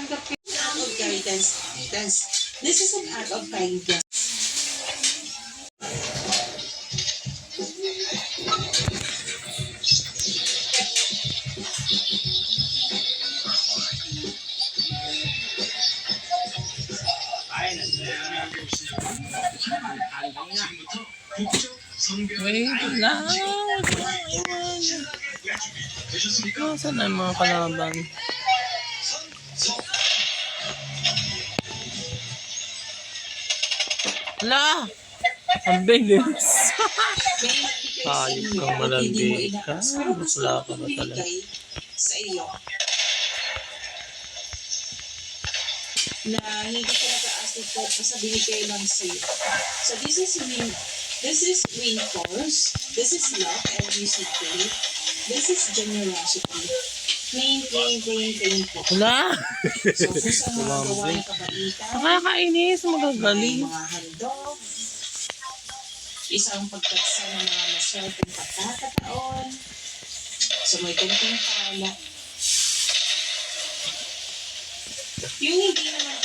Tanggap kayo ng act of kindness. This is an act of kindness. Wait lang. Nasaan na yung mga kalaban? Hala! Ang bilis! Hayop kang malandi ka. Wala ka ba talaga? Sa iyo. Na hindi ka nag-aas ito, basta binigay lang sa iyo. So this is win force. This is love, LUCK. This is generosity. Plain po. Wala! So kung sa mga gawa ng kabaitan, Nakakainis, magagaling. may mga handog, isang pagkatsa ng mga maswerteng pagkakataon, so may ganitong pala. Yung hindi naman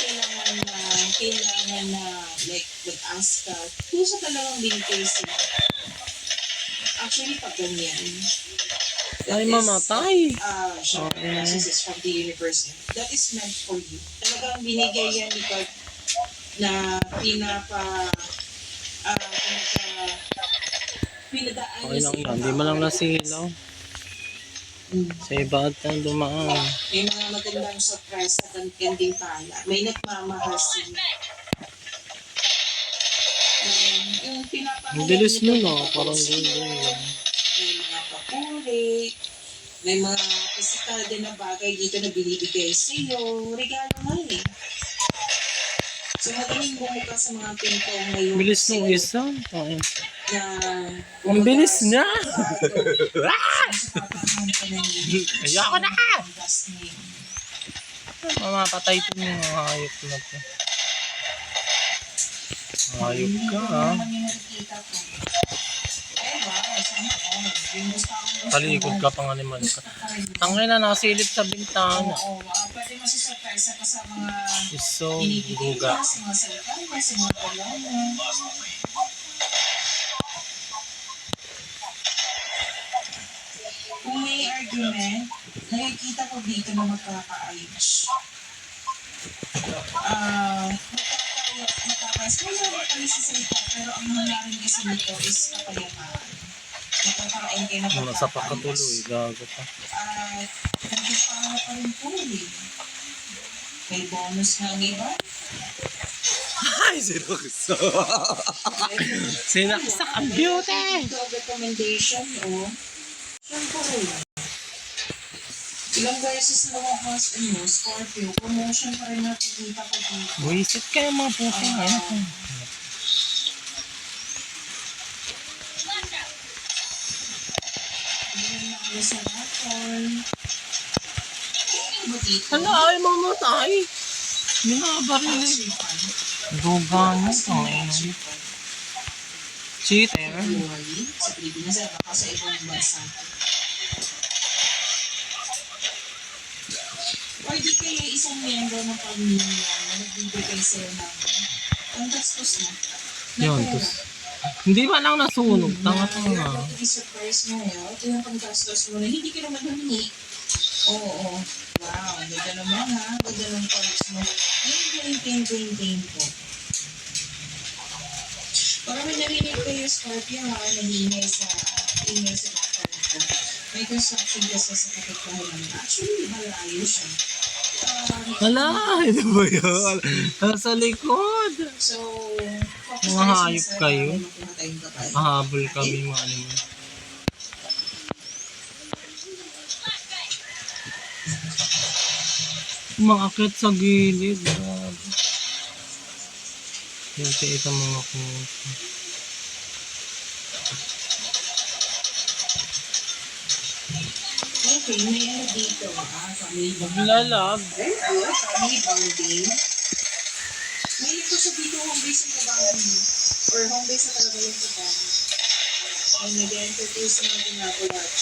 kailangan na like mag-ask ka, puso talagang binigay sila. Actually, pag ganyan, Ay, mamatay. this is from the universe. That is meant for you. Talagang binigay yan ni God na pinadaan Okay lang yan. Hindi mo lang nasilaw. Sa iba at dumaan. May mga magandang surprise at ganding pala. May nagmamahal sila. Yung Ang bilis pinapakalain nun parang gulong lang. may mga papuri, may mga physical din na bagay dito na binibigay sa iyo. Regalo nga eh. So madaling bumuka sa mga pinto ngayon. Bilis nung isa. Ay. Na, Ang bilis niya! Ayoko na! Mamapatay ito yung mga hayop na to. Hayop ka Talikod ka pang animal ka. Tangay na nakasilip sa bintana. Oo, pwede mo sa surprise ka sa mga Iso, binibigay buga. ka, sa mga salita, sa mga kalaman. Kung may argument, nakikita ko dito na magkakaayos. Magkakaayos. Wala ba kami sa salita, pero ang nangyari kasi nito is kapayapaan. Magkakaroon kayo na Nasa pakatuloy, gago pa. nagkakaroon pa rin po eh. May bonus nga ang iba. Ay, sinaksak. Sinaksak ang beauty. Ito ang recommendation o shampoo. Ilang beses na wakas Scorpio, promotion pa rin nakikita ko dito. Buisit ka yung mga puti ngayon. Ayan na ako sa rapon. Ano ba dito? Hala, ay mamatay. Binabaril. Duga mo. Cheater. Buhay sa Pilipinas at baka sa ibang bansa. Or di kaya isang miyembro ng pamilya na nagbibigay sa'yo ng ang gastos na. Yun, hindi ba lang nasunog? Tanga-tanga. I-surprise mo yun. Ito yung panggastos mo na hindi ka naman humingi. Oo. Wow. Ganda naman ha. Ganda ng parts mo. Yung green po. Para may narinig kayo, Scorpio, nag-iingay sa laptop ko. May construction kasi sa kapitbahay namin. Actually, malayo siya. Hala, ito ba yun? Nasa likod. So, Mga hayop kayo. Hahabol kami mga animal. Umakakit sa gilid. Hindi ito mga kumunta. Okay, may ano dito. Family bonding. Maglalag. Very good. Family bonding. May ito sa dito home base ang kabangan mo. Or home base na talaga yung kabangan. Ay, nag-entertain sa mga ginagawa dyan.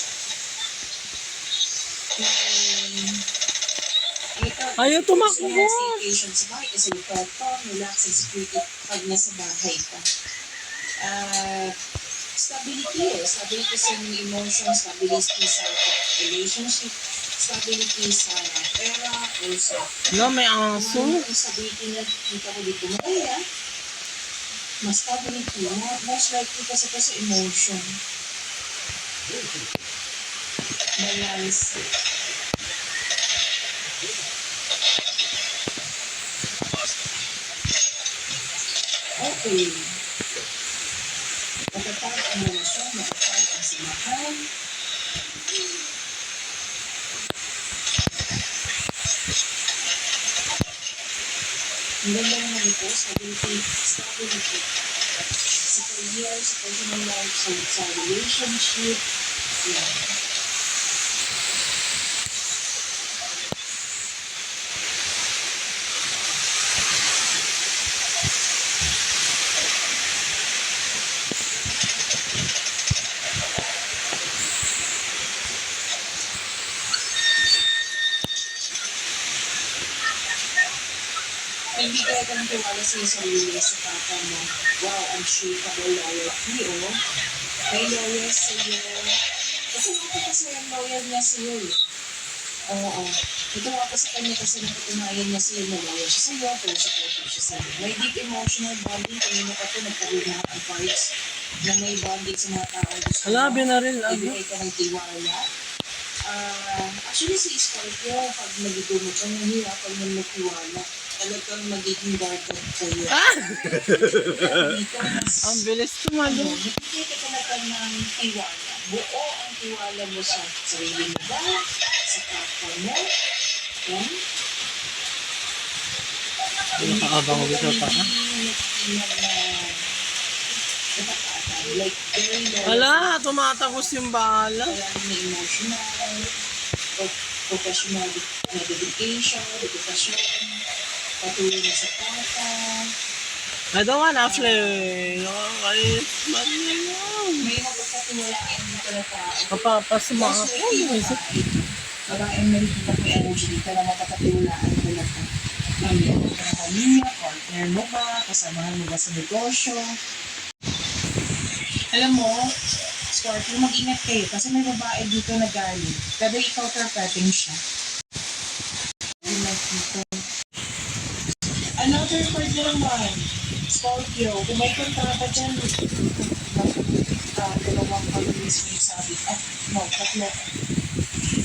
Ito, Ayaw tumakbo. Gusto niya staycation sa bahay kasi calm, relax, and security pag nasa bahay ka. Stability stability sa mga emotions, stability sa relationship, stability sa pera, also. No, may aso. Kung stability na kita mo dito Maria, mas stability mo, most likely kasi sa emotion. Balance. Okay. Matatag ang relasyon, matatag ang samahan. Ang ganda naman ito, stability. Sa career, sa personal life, sa relationship. Yeah. Hindi kaya ka nang tiwala sa sarili sa papa mo. Wow, unshakable loyalty, oh. May loyal sa'yo. Kasi kasi ang loyal niya sa'yo, eh. Oo. Ito ako sa kanya kasi napatunayan niya sa'yo na loyal siya sa'yo, pero supportive siya sa'yo. May deep emotional bonding. Kanina pa ito, nagkaroon ang parts na may bonding sa mga tao. Hala, binaril. Ibigay ka ng tiwala. Actually, si Scorpio, pag nagitumo ka, nahihirapan mo magtiwala. Talagang magiging guarded kayo. Dito, Ang bilis tumalo. nakikita ka talaga ng tiwala. Buo ang tiwala mo sa sarili mo ba? Sa kapwa mo? Yan. Nakaabang ko sa pa. Like, very low. Hala, tumatagos yung bala. Kaya may emotional, professional na dedication, patuloy na sa papa. I don't wanna play. Ay, May magpapatiwalaan mo ka na tao. kapapasama ako. Babaeng nakikita ko yung emoji dito na mapapatiwalaan mo na ka. Meron ka ng pamilya, partner mo ba, kasamahan mo ba sa negosyo. Alam mo, Scorpio, mag-ingat kayo kasi may babae dito na galing. Pero ikaw perfecting siya. Another card naman, Scorpio, kung may kontrata dyan, dalawang pag-release mo yung sabi. Tatlo.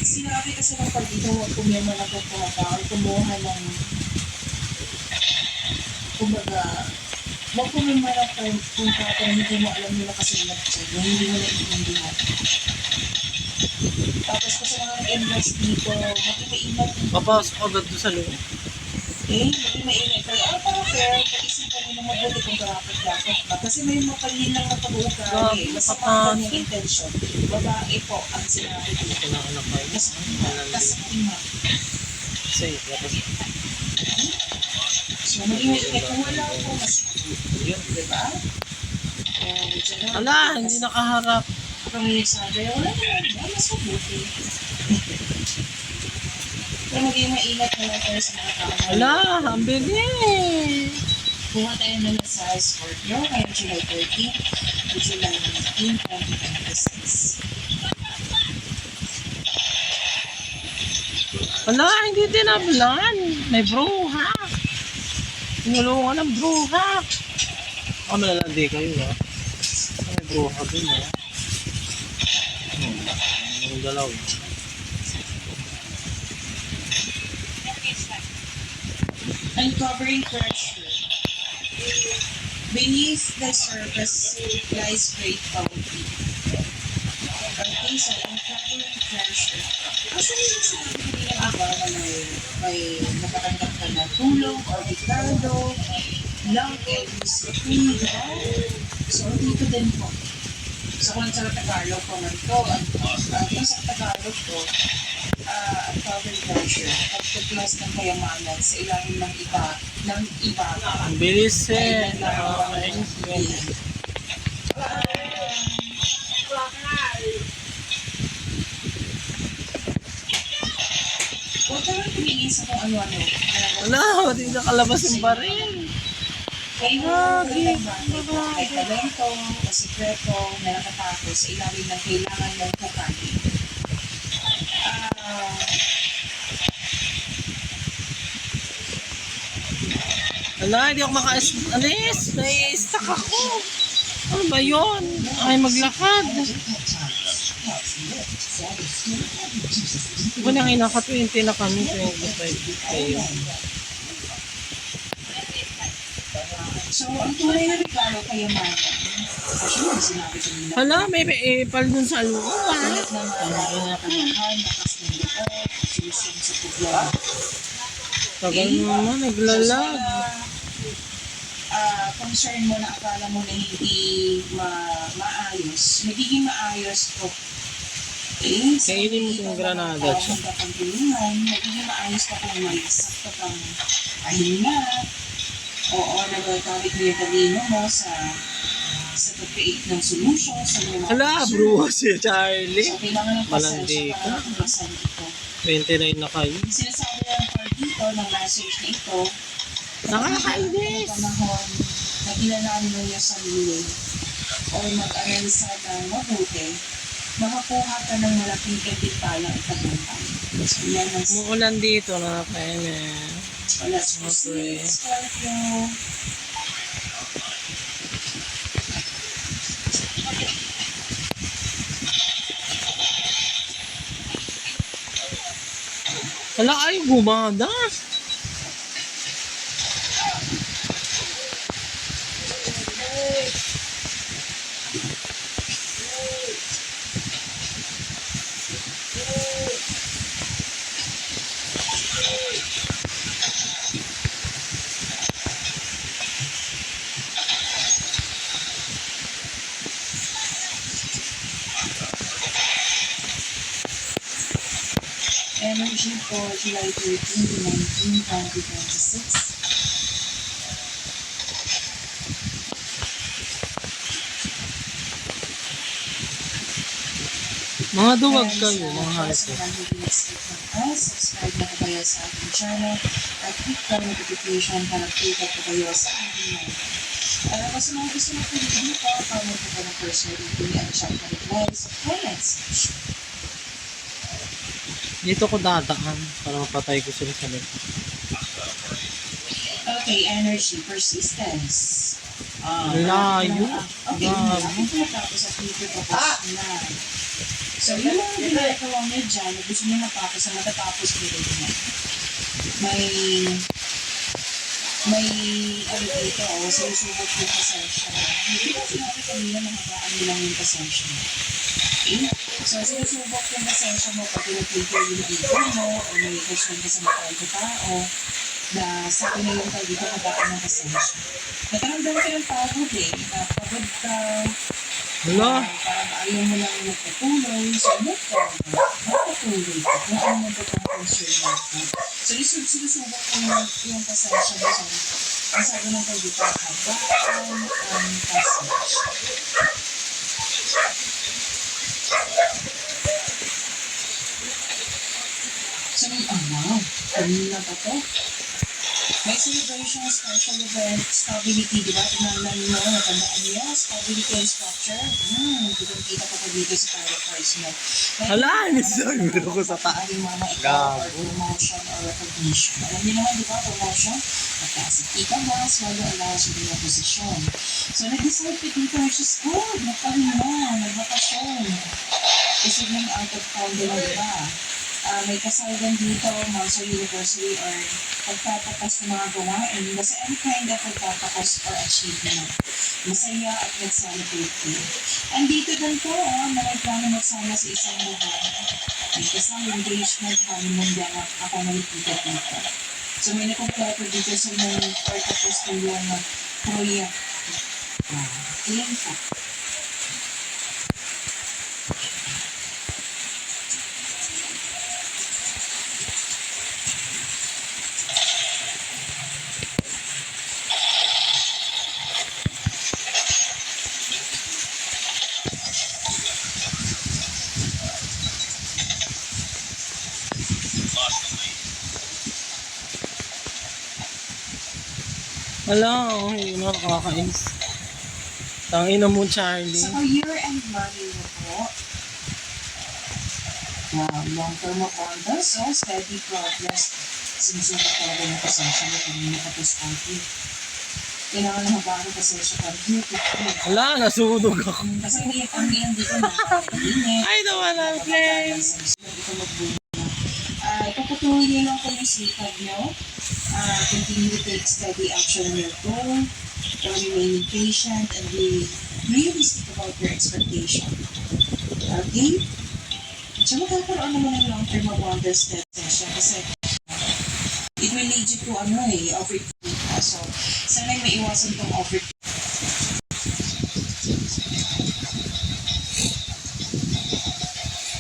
Sinabi kasi ng card dito, huwag kumiyama na kontrata or kumuha ng, kumbaga, huwag kumiyama na kontrata na hindi mo alam nila kasi nag-check, hindi mo naiintindihan. Tapos kung sa mga nag-invest dito, makikaimat Papasok agad doon sa loob. hindi mainit kayo. Para fair, pag-isipan nyo na mabuti kung dapat ba. Kasi may mapalin lang na pag-uugali. Masama yung intention. Babae po ang sinabi dito. Kailangan kayo. Kasi ima. Say, tapos. So, mag-ingat kung wala po mas Yun. diba? Hala, hindi nakaharap. Kung yung sabi, wala naman. Mas mabuti. Pero maging maingat na lang tayo sa mga tao. Hala, ang bilis. Kuha tayo na sa Scorpio, kaya July 30 to July 19, 2026. Hala, hindi tinablan. May bruha. Tinulungan ng bruha. Baka malalandi kayo, ha? May bruha dun, ha? Ang dalaw. Uncovering pressure. Beneath the surface lies great bounty. Okay, so uncovering pressure. Actually, sinabi ko nila ba na may nakatanggap ka na tulong or dekado, love and discipline, di ba? So, dito din po. So, kung sa Tagalog ko man to, kung sa Tagalog ko, uncovering pressure, pagpuplas ng kayamanan sa ilalim ng iba, Ang bilis, eh. Huwag ka lang tumingin sa kung ano-ano. Wala, hindi nakalabas yung baril. Kaya Lagi. yung may talento o sikreto na nakatago sa ilalim ng kailangan mong hukayin. Ah, Wala, hindi ako maka-alis. Nai-stuck ako. Ano ba yun? Ay, maglakad. Diba nang inaka-20 na kami, 25 kayo. so, ang tunay na regalo kayamanan, actually, sinabi ko nila, Hala, may epal dun sa loob. tulad ng kanahan, lakas ng loob, solusyon sa problema. Tagal naman, naglalag. Concern mo na akala mo na hindi maayos, magiging maayos to. Okay? So, Kainin mo yung granada, siya. Magiging maayos ka kung may sakto kang pahinga. Oo, nagagamit mo yung talino mo sa pag-create ng solution sa mga Hala, bro, si Charlie. So, kailangan ng Malandi pasensya ka. para matuklasan ito. 29 na kayo. Sinasabi ng card dito, ng message na ito, Nakakainis. panahon na kilalanin mo yung sarili o mag-analisa ng mabuti, makakuha ka ng malaking katimpala at tagumpay. So, yan ang Muulan dito na kainis. let's Okay. proceed, Scorpio. Hala, ay, gumada. Energy for July 13 to 19, 2026. Mga duwag And kayo, sa mga trust harto. na hindi nag-skip ng us, subscribe na po kayo sa ating channel at click the notification para updated po kayo sa ating live. Kung sa mga gusto na po dito, comment po ng personal reading at chat na reply sa comments. Dito ko dadaan para mapatay ko sila sa loob. Okay, energy, persistence. Layo. Okay, ako natapos at dito tapos na. So, yung mga ginagawa niya dyan, na gusto niya matapos na matatapos nila niya. May ano dito, sinusubok yung pasensya. Hindi ba sinabi kanina mahabaan nilang yung pasensya mo? Okay? So, sinusubok yung pasensya mo pag pinag-trigger yung ego mo o may question ka sa mga tao na sabi na yung tao dito mahabaan ng pasensya. Nakaramdam ka ng pagod napagod ka, Hala, parang ayaw mo lang magpatuloy, so move forward, magpatuloy ka kung ano man ito ang concern mo. So, sinusubok yung pasensya mo. So, ang sabi ng tao dito, habaan ang pasensya. So, wow, kanina pa to. May celebration, special event, stability, di ba? Tinanong mo, natandaan niya, stability and structure. Kita ko pa dito sa tarot cards mo. hala, nisagod ko sa taas. Paaring mama ikaw or Gago. promotion or recognition. Alam niyo naman, di ba, promotion? Mataas si Tita Mas, wala allow sa mga posisyon. So, nag-decide ka dito, which is good. Nagpahinga, nagbakasyon. Kasi ng out of town din, di ba? May kasalgan dito, months or anniversary or pagtatapos ng mga gawain, basta any kind of pagtatapos or achievement. Masaya at nag-celebrate kayo. And dito din po, na may plano magsama sa isang lugar. May kasal, engagement, honeymoon, yan ako nakikita dito. So may nakumpleto dito sa mga pagtatapos ng yung project. Yan po. Wala, ay, nakakainis. Tangina mo, Charlie. So, year-end money mo po. Wow, long-term account. So, steady progress. Sinusulit talaga yung pasensya mo kung hindi ka to study. Kailangan na habang pasensya ka. Here to play. Wala, nasunog ako. Kasi ang iyan dito na kainit. I don't wanna play. Ito magbunga. Ipapatuloy niyo lang kung yung sikap niyo. Continue to take steady action on your goal. Remaining patient and be realistic about your expectation. Okay? So magkakaroon naman ng long-term abundance session kasi it will lead you to overthink. So, sana may iwasan tong overthink.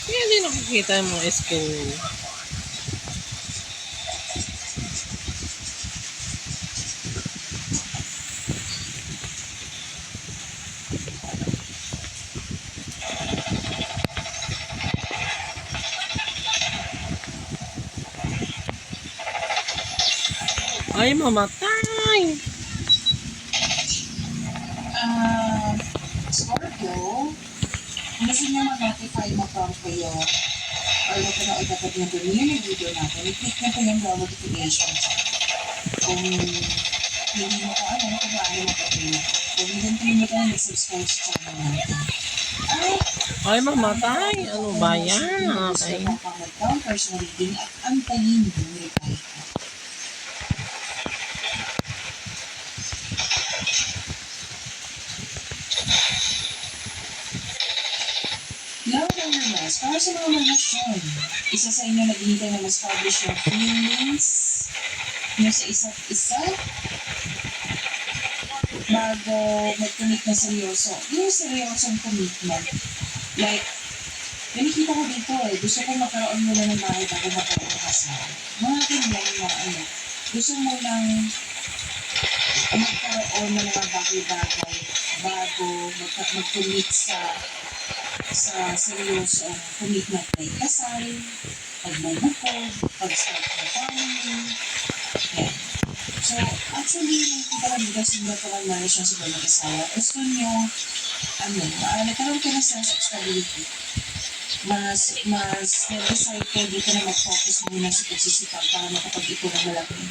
Kaya hindi nakikita yung mga skin. Ay, mamatay! Scorpio, kung gusto niyo mag-notify mo from kayo or napanood na pati yung premiere video natin, i-click na po yung bell notification. Kung hindi mo pa kung paano mapatuloy. Kung hindi mo tayo mag-subscribe sa channel natin. Ay, mamatay! Ano ba yan? Gusto Okay. mo pang mag-down personally din at antayin yung reply ko. Love and romance. Para sa mga relasyon, isa sa inyo naghihintay na ma-establish yung feelings nyo sa isa't isa bago mag-commit na seryoso. Yung seryosong commitment. Like, nakikita ko dito gusto ko magkaroon muna ng bahay bago magkaroon ng kasal. Mga ganyan na gusto mo nang magkaroon ng mga bagay-bagay bago mag-commit sa seryoso commitment na kasal, pag may bukod, pag-start ng family. Yan. So, actually, nakikita ko dito single pa lang marriage ng siguro mag-asawa. Gusto nyo, nagkaroon ka ng sense of stability. Mas na-decide ko dito na mag-focus muna sa pagsisikap para makapag-ipon ng malaki.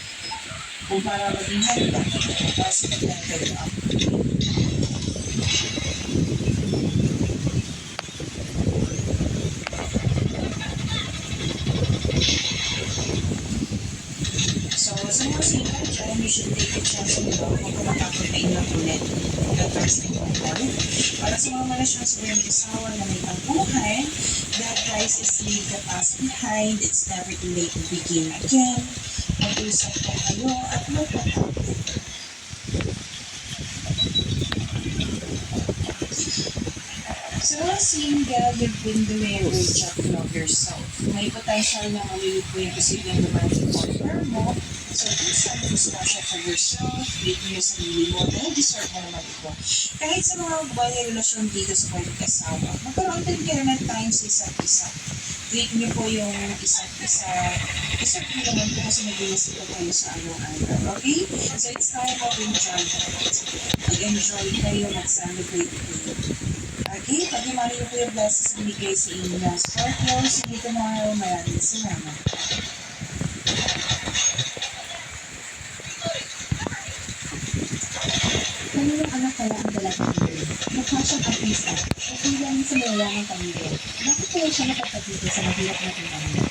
Kung para maging handa, para sa pag-level up. So, sa mga single, you should take a chance on love kung kumatakot na ilang ulit. Advice na yung call. Para sa mga relasyon sa buhay asawa na may tangkuhan, the advice is leave the past behind. It's never too late to begin again. Mag-usap po kayo at magpatawag. So, single, you've been doing a great job to love yourself. May potential na malilip po yung posibleng romantic partner mo. So, do something special for yourself. Treat mo yung sarili mo. Dahil deserve mo naman ito. Kahit sa mga buhay relasyon dito sa pwedeng asawa, magkaroon din kayo ng time sa isa't isa. Treat niyo po yung isa't isa. Deserve mo naman po kasi nag-inisip ko kayo sa araw-araw. Okay? So, it's time of enjoyment. Mag-enjoy kayo, mag-celebrate kayo. Okay, pag-imali niyo po yung blessings na binigay sa inyo ng Scorpio. See you tomorrow. Maraming salamat. Kaninong anak kaya ang dalagang girl? Mukha siyang artista. Okay lang sa mayayaman pamilya. Bakit kaya siya napagpagdito sa mahirap nating pamilya?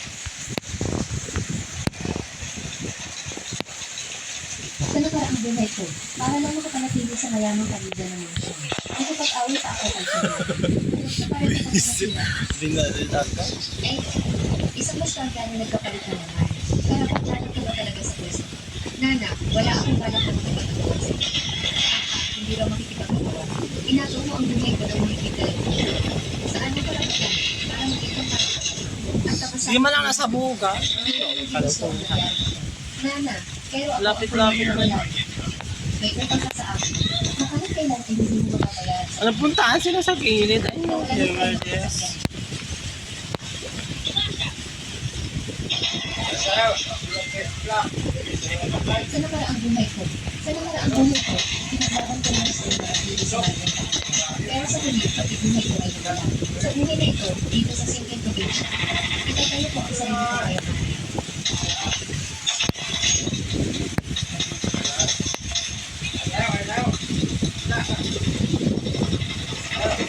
Sa nakaraang buhay ko, para lang makapanatili sa mayamang pamilya ng mansyon. Nakapag-away pa ako kay Kaya. Gusto pa rin ako masira. Binalitan ka? Eh, isang bastante na nagkapalit na naman. Kaya pagdala ko na talaga sa pwesto. Nana, wala akong balak na makipagpagawa sa iyo. Hindi raw makikipagpagawa. Inato mo ang buhay ko daw makikita lang. Saan mo pala ito? Para makikita pa. Ang tapos Hindi man lang nasa buga. Nana, pero ako Lapit-lapit ang na wala. May utang ka sa akin. Makalit kailan ay hindi mo mababayaran sa Ano, puntaan sila sa gilid. Ay, no. Wala Never na yes. Sa nakaraang buhay ko, sa nakaraang ang buhay ko, pinaglaban ko lang sa iyo at dito sa bagay ka. Pero sa huli, pati buhay ko ay nawala. Sa buhay na ito, dito sa Singkay Provincia, itatayo ko ang sarili ko kayamanan.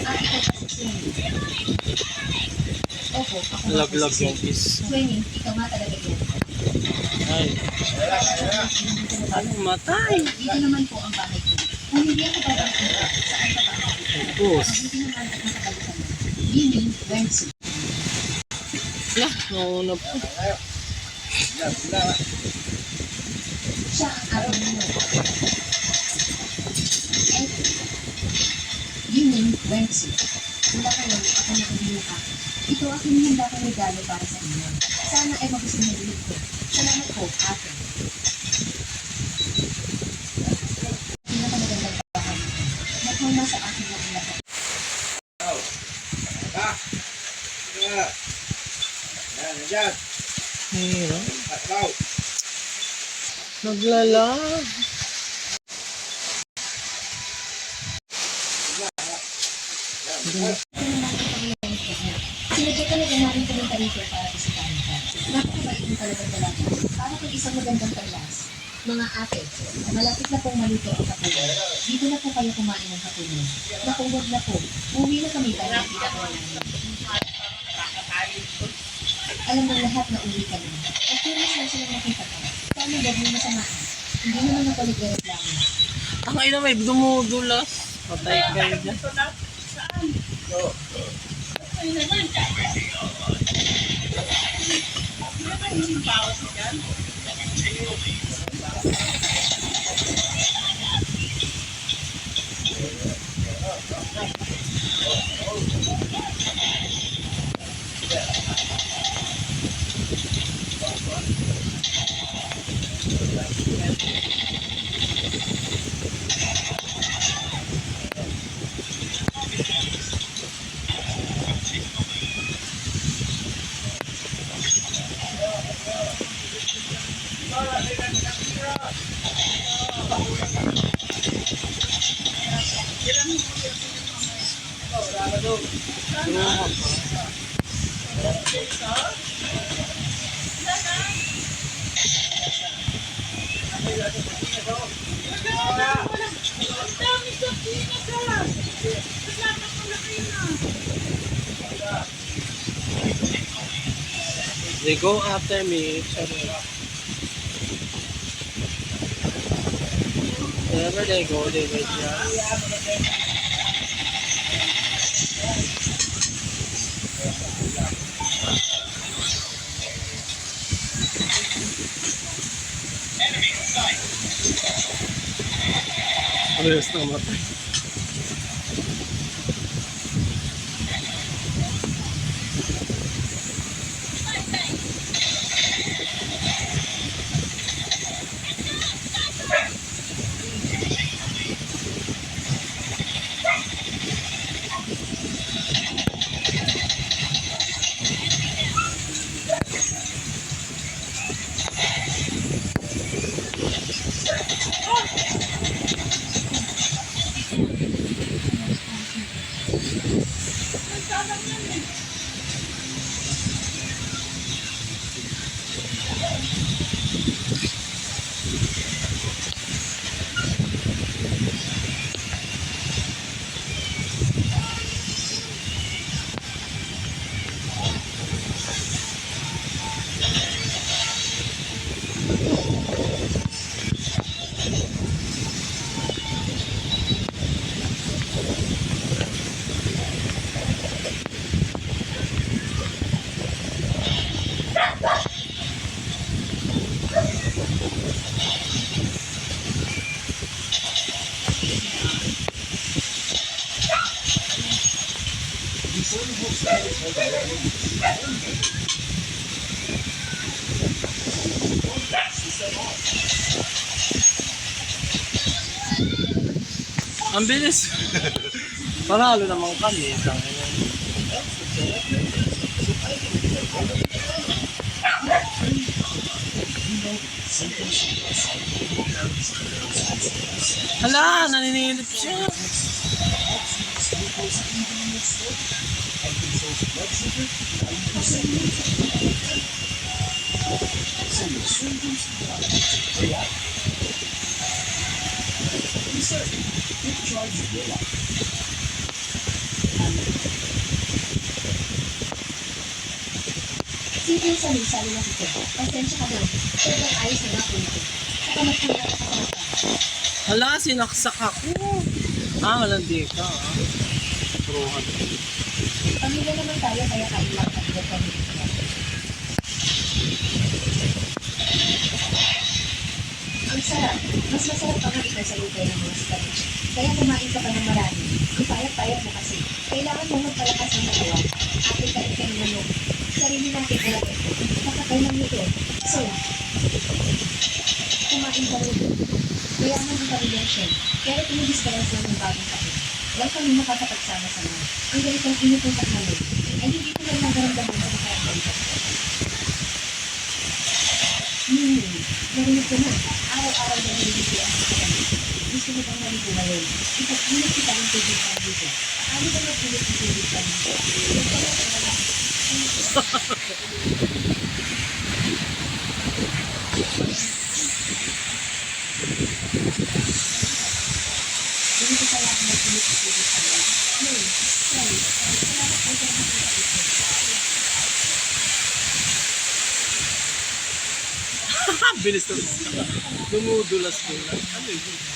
At ikaw kasi Sweeney. Opo, ako nga po Laglag si yung Sweeney. is. Sweeney, ikaw nga talaga yan. Ay, anong matay? Dito naman po ang bahay ko. Kung hindi ako babalik dito, saan pa ba ako? Boss. Mabuti naman at makabalikan mo. Yini, Wensi. Lah, nauna po. Siya ang aking nino. Yini, Wensi. Mula ngayon, ako na ang binuka. Ito ang hinihanda kong regalo para sa inyo. Sana ay magustuhan ulit ko. Salamat po, ate. Pinakamagandang bahay ito. Naghula sa akin na lahat. Hirap. Naglalag. Sinadya talaga namin pumunta rito para bisitahin ka. Napakabait mo talagang dalaga. Para kung isang magandang paglas. Mga ate, malapit na pong maluto ang kapunan. Dito na po kayo kumain ng kapunan. Naku, wag na po. Uwi na kami dahil nakita ko namin. Alam ng lahat na uwi ka na. At curious lang silang nakita ka. Paano wag mo masamaan? Hindi naman ako nagreklamo. Ang ina may dumudulas. Patay kayo dyan. They go after me. Wherever they go, they will just. Ayos na matay. Ang bilis. Panalo naman kami. Hala, naninilip siya. Simple sa sabi na sito. Pasensya ka lang. Pero ayos na nga po ito. Saka magtanggal ka sa mata. Hala, sinaksak ako. Malandi ka. Bruhan. Pamilya naman tayo kaya kailangan tayo pamilya. Ang sarap. Mas masarap pa nga ikasaluto ng mga spinach. Kaya kumain ka pa ng marami. Ang payat-payat mo kasi. Kailangan mo magpalakas ng katawan. Atin ka rin ng manok. Sarili natin talaga. Nakakay ng nito. So, kumain ka rin. Kaya naman ang pamilya siya. Pero pinag-disperance lang ng bagong kain. Huwag kami makakapagsama-sama. Ang ganitong inutong namin ay hindi ko lang nagaramdaman sa nakaraan ko. Narinig ko na. Araw-araw na nililito ang kami. Gusto mo bang naligo ngayon? Ipag-init kita ng tubig sa dito. Ano ba nagpilit ng tubig sa dito? Yung pala ang wala. Hindi ko kaya ang nagpilit ng tubig sa dito. Sorry. Salamat po sa mga Bilis na bilis ka. Dumudulas-dulas. Ano yun?